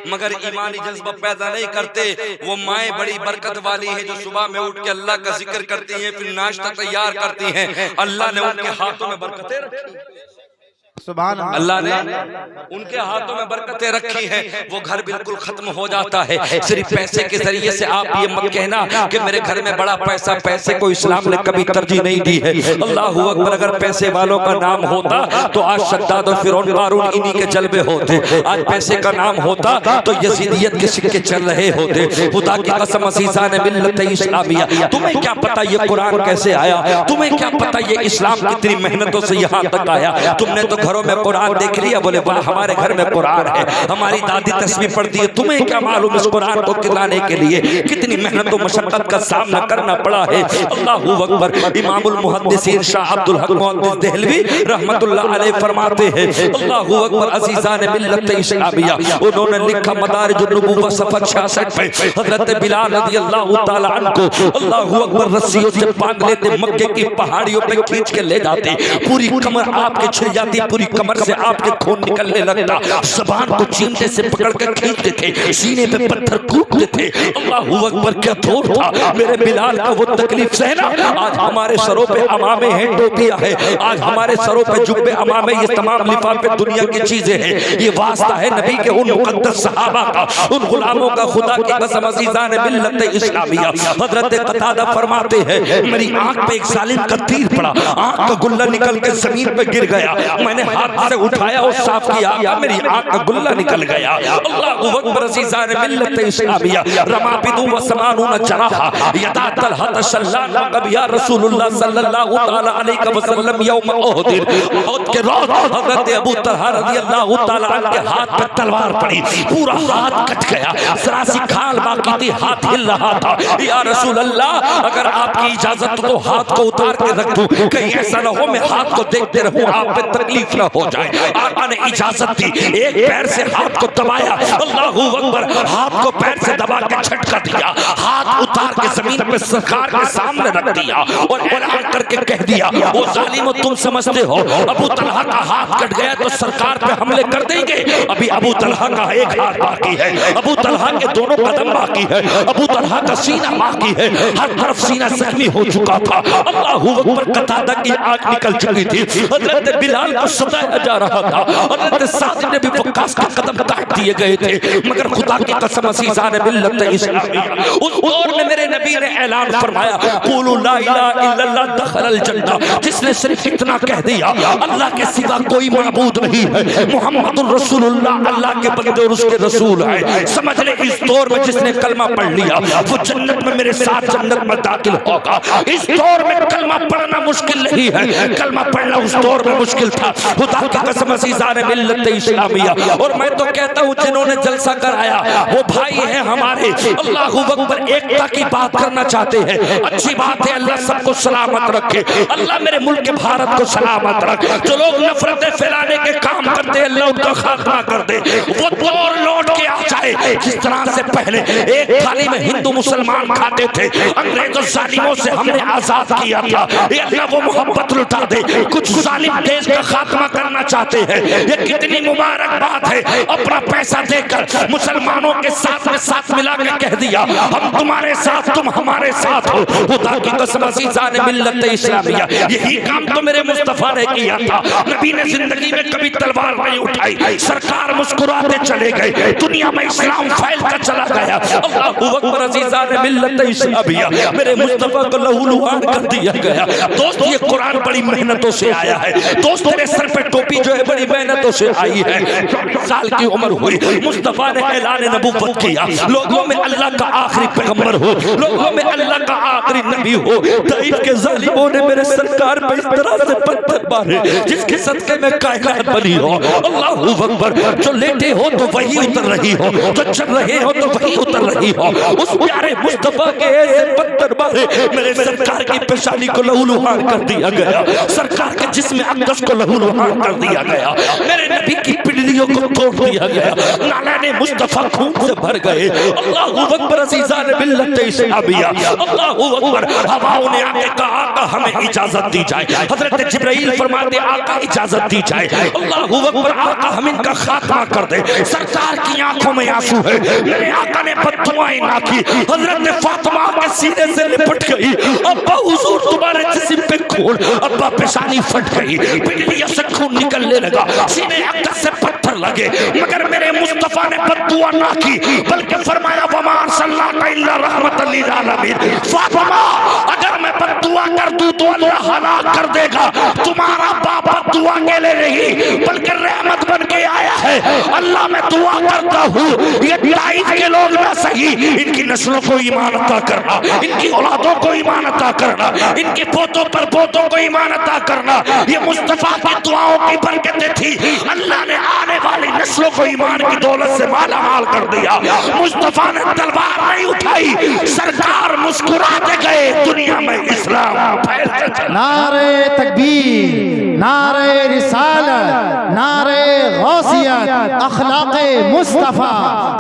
मगर ईमानी जज्बा पैदा नहीं करते। वो माएँ बड़ी बरकत वाली है जो सुबह में उठ के अल्लाह का जिक्र करती हैं, फिर नाश्ता तैयार करती हैं। अल्लाह ने उनके हाथों में बरकतें रखी, सुभान अल्लाह ने उनके हाथों में बरकतें रखी हैं। वो घर बिल्कुल खत्म हो जाता है। सिर्फ पैसे के जरिए से आप ये मत कहना कि मेरे घर में बड़ा पैसा, पैसे को इस्लाम ने कभी तरजीह नहीं दी है। अल्लाह अकबर, अगर पैसे वालों का नाम होता तो आज शद्दाद और फिरौन कारून इन्हीं के जलवे होते। आज पैसे का नाम होता तो यजीदियत के सिक्के चल रहे होते। खुदा की कसम अज़ीज़ान मिल्लत इस्लामिया, तुम्हें क्या पता ये कुरान कैसे आया, तुम्हें क्या पता ये इस्लाम कितनी मेहनतों से यहाँ तक आया। तुमने तो घरों में कुरान देख लिया, बोले वाह हमारे घर में कुरान है, हमारी दादी तस्बीह पढ़ती है। तुम्हें क्या मालूम इस कुरान को खिलाने के लिए कितनी मेहनत और मशक्कत का सामना करना पड़ा है। अल्लाहू अकबर। इमामुल मुहद्दिसीन शाह अब्दुल हक मुहद्दिस देहलवी रहमतुल्लाह अलैह फरमाते हैं, अल्लाहू अकबर अज़ीज़ान मिल्लत इस्लामिया, उन्होंने लिखा मदारिजुन नबुव्वत सफ़र 66 पे हज़रत बिलाल रज़ियल्लाहु ताला अन्हु को अल्लाहू अकबर रस्सियों से बांध लेते, मक्के की पहाड़ियों पे खींच के ले जाते, पूरी कमर आपके छिल जाती, पूरी कमर से आपके खून निकलने लगता, ज़बान को चीमटे से पकड़ कर खींचते थे, सीने पे पत्थर कूटते थे। अल्लाहू अकबर, क्या दौर था मेरे बिलाल का वो तकलीफ सहना। आज हमारे सरों पे अमामे हैं, टोपियां हैं, आज हमारे सरों पे जुब्बे अमामे, ये तमाम लिफाफे दुनिया की चीजें हैं। ये वास्ता है नबी के उन मुक़द्दस सहाबा का, उन गुलामों का। खुदा की कसम अज़ीज़ान मिल्लत इस्लामिया, हज़रत कतादा फरमाते हैं मेरी आंख पे एक जालिम का तीर पड़ा, आंख का गुल्ला निकल के जमीन पे गिर गया, मैंने हाथ से उठाया और साफ किया, मेरी आंख का गुल्ला निकल गया। अल्लाहू अकबर अज़ीज़ान मिल्लत इस्लामिया, रमा बिदु व समानुन जराहा यदा तलहत शल्लाना कबिया रसूलुल्लाह सल्लल्लाहु ताला अलैहि वसल्लम यौम उहद, उहद के रोज हज़रत अबू तलहा रज़ियल्लाहु ताला अन्हु के हाथ पे तलवार पड़ी, पूरा हाथ कट गया, जरा सी खाल बाकी थी, हाथ हिल रहा था। या रसूल अल्लाह, अगर आपकी इजाजत तो हाथ को उतार के रख दूं, कहीं ऐसा न हो मैं हाथ को देखते रहूं, आप पे तकलीफ न हो जाए। आका ने इजाजत दी, एक पैर से हाथ को दबाया, अल्लाहू अकबर, हाथ को पैर से दबा के झटका दिया, हाथ उतार के जमीन पे सरकार के सामने रख दिया और ऐलान करके कह दिया, वो जालिम तुम समझते हो अबू तलहा का हाथ कट गया तो सरकार पे हमले कर देंगे, अभी अबू तलहा का एक हाथ बाकी है, अबू तलहा के दोनों कदम बाकी है, अबू तलहा का सीना बाकी है, हर तरफ सीना जख्मी हो चुका था। अल्लाहू अकबर, कतादा की आंख निकल चुकी थी, हज़रत बिलाल को सताया जा रहा था, हज़रत साद ने भी वक्कास के कदम काट दिए गए थे, मगर खुदा की कसम अज़ीज़ान मिल्लत इस्लामिया, उस दौर में मेरे नबी ने ऐलान फरमाया, क़ूलू ला इलाहा इल्लल्लाह दखलल जन्नह, जिसने सिर्फ इतना कह दिया अल्लाह के सिवा कोई माबूद नहीं है, मुहम्मदुर रसूलुल्लाह अल्लाह के बंदे और उसके रसूल है, समझ ले इस दौर में जिसने कलमा पढ़ लिया वो जन्नत में मेरे साथ जन्नत में दाखिल होगा। इस दौर में कलमा पढ़ना मुश्किल नहीं है, कलमा पढ़ना उस दौर में मुश्किल था। खुदा की कसम अज़ीज़ान मिल्लत इस्लामिया, और मैं तो कहता हूँ जिन्होंने जलसा कराया वो भाई है हमारे। अल्लाहू अकबर, एकता की बात करना चाहते हैं, अच्छी बात है, अल्लाह सबको सलामत रखे, अल्लाह मेरे मुल्क भारत को सलामत रखे। जो लोग नफरतें फैलाने के काम करते हैं अल्लाह उनका खात्मा कर दे, वो दौर लौट के आ जाए जिस तरह से पहले एक थाली में हिंदू मुसलमान खाते थे, अंग्रेजों जालिमों से हमने आजाद किया था, ये अल्लाह वो मोहब्बत लुटा दे। कुछ जालिम देश का खात्मा करना चाहते हैं, ये कितनी मुबारक बात है, अपना पैसा देकर मुसलमानों के साथ में साथ मिला के कह दिया हम तुम्हारे साथ, तुम हमारे साथ हो। खुदा की कसम अज़ीज़ान मिल्लत इस्लामिया, यही काम तो मेरे मुस्तफा ने किया था। नबी ने जिंदगी में कभी तलवार नहीं उठाई, सरकार मुस्कुराते चले गए, दुनिया में इस्लाम फैलता चला गया। अल्लाहू अकबर अज़ीज़ान अज़ीज़ान मिल्लत इस्लामिया, मेरे मुस्तफा को लहूलुहान कर दिया गया। दोस्त ये कुरान बड़ी मेहनतों से आया है। दोस्त तेरे सर पे टोपी जो है बड़ी मेहनतों से आई है। 40 साल की उम्र हुई, मुस्तफा ने ऐलान नबूवत किया, लोगों में अल्लाह का आखिरी पैगंबर हो, लोगों में अल्लाह का आखिरी नबी हो। ताइफ के जालिमों ने मेरे सरकार पे इस तरह से पत्थर मारे जिसके सदके में कायनात बनी हो। अल्लाहू अकबर। जो लेटे हो तो वही उतर रही हो, जो चल रहे हो तो वही उतर रही हो। उस प्यारे मुस्तफा के ऐसे पत्थर मारे मेरे सरकार की पेशानी को लहूलुहान कर दिया गया, सरकार के जिस्म अक़दस को लहूलुहान कर दिया गया, मेरे नबी की पिंडलियों को तोड़ दिया गया, नाले मुस्तफा खून से भर गए। अल्लाहू अकबर। अज़ीज़ान मिल्लत इस्लामिया, अल्लाहू अकबर। हवाओं ने आके कहा आका हमें इजाजत दी जाए, हजरत जिब्राइल फरमाते आका इजाजत दी जाए। अल्लाहू अकबर। आका हम इनका खात्मा कर दे। सरकार की आंखों में आंसू है, मेरे आका ने बद्दुआएं ना की, हजरत फातिमा के सीने से लिपट गई। अब्बा हुजूर तुम्हारे जिस्म पे खून, अब्बा पेशानी फट गई, पिंडलियों से खून निकलने लगा, सीने अक़दस से पत्थर लगे, मगर मेरे मुस्तफा ने बद्दुआ ना की, बल्कि फरमाया वमा अर्सलनाका इल्ला रहमतल लिल आलमीन। फातिमा अगर मैं बद्दुआ कर दूं तो अल्लाह हलाक कर देगा। तुम्हारा बाप बद्दुआ के लिए नहीं बल्कि रहमत बन के आया है। अल्लाह मैं दुआ करता हूँ ये ताइफ के लोग ना सही, इनकी नस्लों को ईमान अता करना, इनकी औलादों को ईमान अता करना, इनके पोतों पर पोतों को ईमान अता करना। ये मुस्तफा की दुआओं की बरकतें थी, अल्लाह ने आने वाली नस्लों को ईमान की दौलत से माला माल कर दिया। मुस्तफा ने तलवार नहीं उठाई, सरकार मुस्कुराते गए, दुनिया में इस्लाम फैलता चला। नारे तकबीर, नारे रिसालत, नारे गौसियत, अखलाक़े मुस्तफ़ा,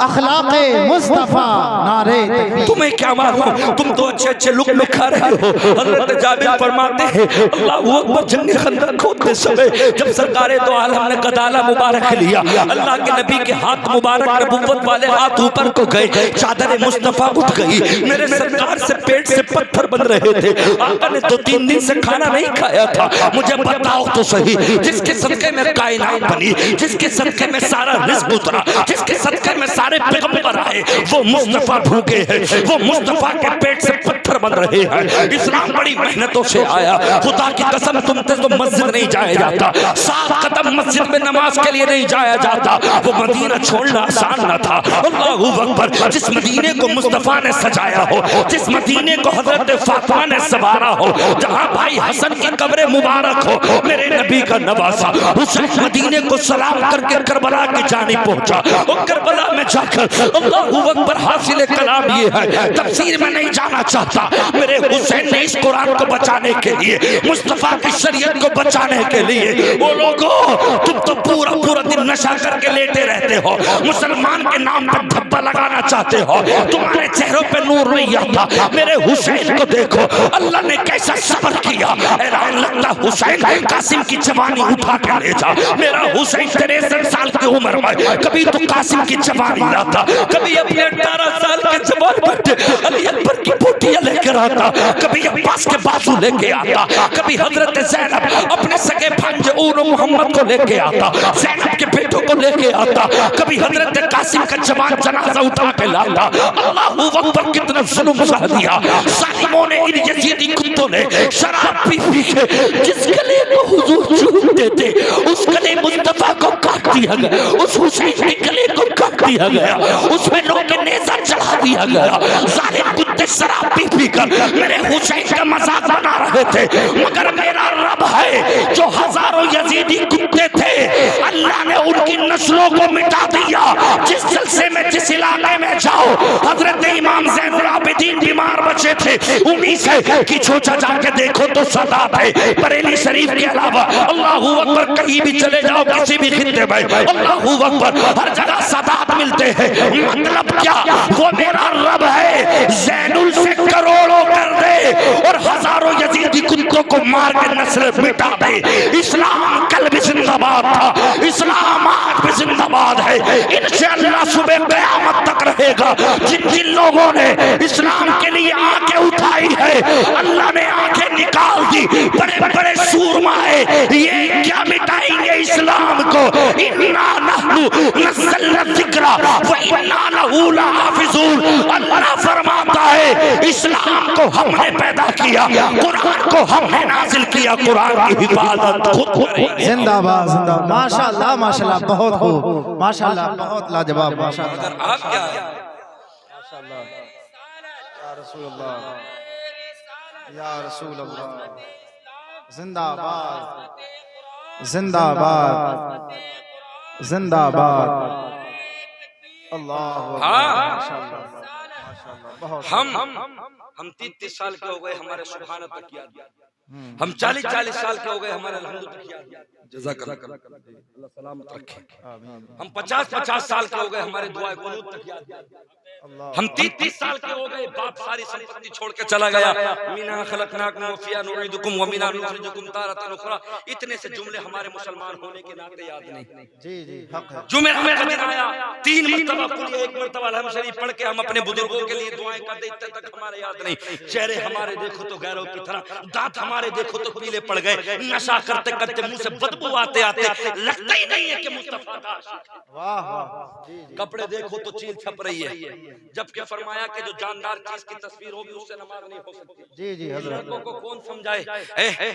अखलाक़े मुस्तफ़ा, नारे तकबीर। तुम्हें क्या मालूम, तुम तो अच्छे अच्छे लुक में खा रहे हो। हज़रत जाबिर फरमाते हैं अल्लाहू अकबर। जंग खंदक खोदते समय जब सरकारे दो आलम ने गदाला मुबारक लिया, अल्लाह के नबी के हाथ मुबारक नबूवत वाले हाथ ऊपर को गए, चादर मुस्तफा उठ गई, मेरे सरकार से पेट से पत्थर बन रहे थे। आका ने 2-3 दिन से खाना नहीं खाया था। मुझे बताओ तो सही, जिसके सदके में कायनात बनी, जिसके सदके में सारा रिज़्क़ उतरा, जिसके सदके में सारे पैगंबर आए, वो मुस्तफा भूखे हैं, वो मुस्तफा के पेट से पत्थर बन रहे हैं। इस्लाम बड़ी मेहनतों से आया। खुदा की कसम तुमसे तो मस्जिद नहीं जाया जाता, 7 कदम मस्जिद में नमाज के लिए नहीं जाया जाता। वो मदीना छोड़ना आसान न था। अल्लाहू अकबर। जिस मदीने को मुस्तफा ने सजाया हो, जिस मदीने को हजरत फातिमा ने संवारा हो, जहाँ भाई हसन की कब्र मुबारक हो, मेरे नबी का नवासा हुसैन मदीने को सलाम करके करबला की जानिब पहुंचा। और करबला में जाकर अल्लाहू अकबर हासिल कलाम ये है, तफसीर में नहीं जाना चाहता। मेरे हुसैन ने इस कुरान को बचाने के लिए, मुस्तफा की शरीयत को बचाने के लिए, वो लोगों तुम तो पूरा दिन नशा करके लेटे रहते हो, मुसलमान के नाम पर धब्बा लगाना चाहते हो, तुम्हारे चेहरों पे नूर नहीं आता। मेरे हुसैन को देखो, अल्लाह ने कैसा सब्र किया। ऐलान लगता हुसैन कासिम की जवानी उठा के ले जा। मेरा हुसैन 63 साल की उम्र में कभी तो कासिम की जवानी लाता, कभी अपने 18 साल के जवान बेटे अली अकबर की पोटियां लेकर आता, कभी अब्बास के बाजू लेके आता, कभी हजरत ज़ैनब अपने सगे भांजे ऊर मोहम्मद को लेके आता, ज़ैनब के बेटों को लेके आता, कभी हजरत कासिम का जवान जनाजा उठा के लाता। अल्लाहू अकबर। कितना जुल्म सह दिया जालिमों ने, इन यजीदी कुत्तों ने, शराब पी पी के जिस गले को हुजूर चूमते थे उस गले मुस्तफा को काट दिया गया, उस हुसैन के गले को काट दिया गया, उसमें लोग के नेज़ा चढ़ा दिया गया। जालिम कुत्ते शराब पी पी कर मेरे हुसैन का मजाक बना रहे थे, मगर मेरा रब है जो हजारों यजीदी कुत्ते थे, अल्लाह ने उनकी नस्लों को मिटा दिया। जिस जलसे में, जिस इलाके में जाओ, हजरत इमाम ज़ैनुल आबिदीन बीमार बचे थे, उन्हीं से कि छोटा जाके देखो तो सादात है। बरेली शरीफ के अलावा अल्लाहू अकबर, कहीं भी चले जाओ किसी भी खित्ते में, अल्लाहू अकबर, हर जगह सादात मिलते हैं। मतलब क्या, वो मेरा रब है, ज़ैनुल से करोड़ों कर दे और हजारों यजीदी कुत्तों को मार के नस्ल मिटा दे। इस्लाम कल भी जिंदाबाद था, इस्लाम आज भी जिंदाबाद है, इंशाअल्लाह सुबह क़यामत तक रहेगा। जिन जिन लोगों ने इस्लाम के लिए आंखें उठाई है, अल्लाह ने आंखें निकाल दी। बड़े बड़े सूरमाए ये क्या मिटाएंगे इस्लाम को। इन्ना नहनु नज़्ज़लना ज़िक्रा व इन्ना लहू लहाफ़िज़ून। अल्लाह फरमाता है इस्लाम को हमने पैदा किया, कुरान को हमने नाजिल किया, कुरान की हिफाजत खुद करेंगे। जिंदाबाद जिंदाबाद, माशाल्लाह माशाल्लाह, बहुत खूब माशाल्लाह, बहुत लाजवाब माशाल्लाह। अगर आप क्या है या रसूल अल्लाह, या रसूल अल्लाह, जिंदाबाद जिंदाबाद जिंदाबाद, अल्लाह हाँ हम 30 साल के हो गए हमारे सुभान तक याद, हम 40 साल के हो गए हमारे अल्हम्दुलिल्लाह तक याद, जज़ाकल्लाह अल्लाह सलामत रखे। हम 50 साल के हो गए हमारे दुआए कुनूत तक याद, हम 30 साल के हो गए बाप सारी संपत्ति छोड़ के चला गया, मिना खलकनाकुम व फिया नुईदुकुम व मिना नुखरिजुकुम तारतन उखरा, इतने से जुमले हमारे मुसलमान होने के नाते याद नहीं। जी जी हक है। जुमे का दिन आया 3 मरतबा कुल 1 मरतबा अलहम शरीफ पढ़ के हम अपने बुजुर्गों के लिए दुआएं करते, इतने तक हमारे याद नहीं। चेहरे हमारे देखो तो गैरों की तरह, दांत हमारे देखो तो पीले पड़ गए, नशा करते करते मुंह से बदबू आते आते लगता ही नहीं है कि मुस्तफा का आशिक है। वाह वाह, जी जी, कपड़े देखो तो चील छप रही है, जबकि फरमाया कि जो जानदार चीज की तस्वीर होगी उससे नमाज नहीं हो सकती। जी जी हजरत, लड़कों को कौन समझाए?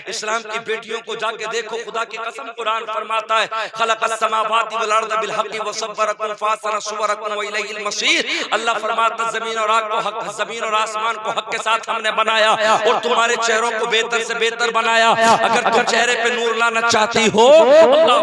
इस्लाम की बेटियों को जाके देखो, खुदा की कसम कुरान फरमाता है खलक़स समावाति वल अर्द बिल हक़्क़ि व सव्वरकुम फ़अहसन सुवरकुम व इलैहिल मसीर। अल्लाह फरमाता है जमीन और आग को हक, जमीन और आसमान को हक के साथ हमने बनाया और तुम्हारे चेहरों को बेहतर से बेहतर बनाया। अगर तुम चेहरे पे नूर लाना चाहती हो, अल्लाह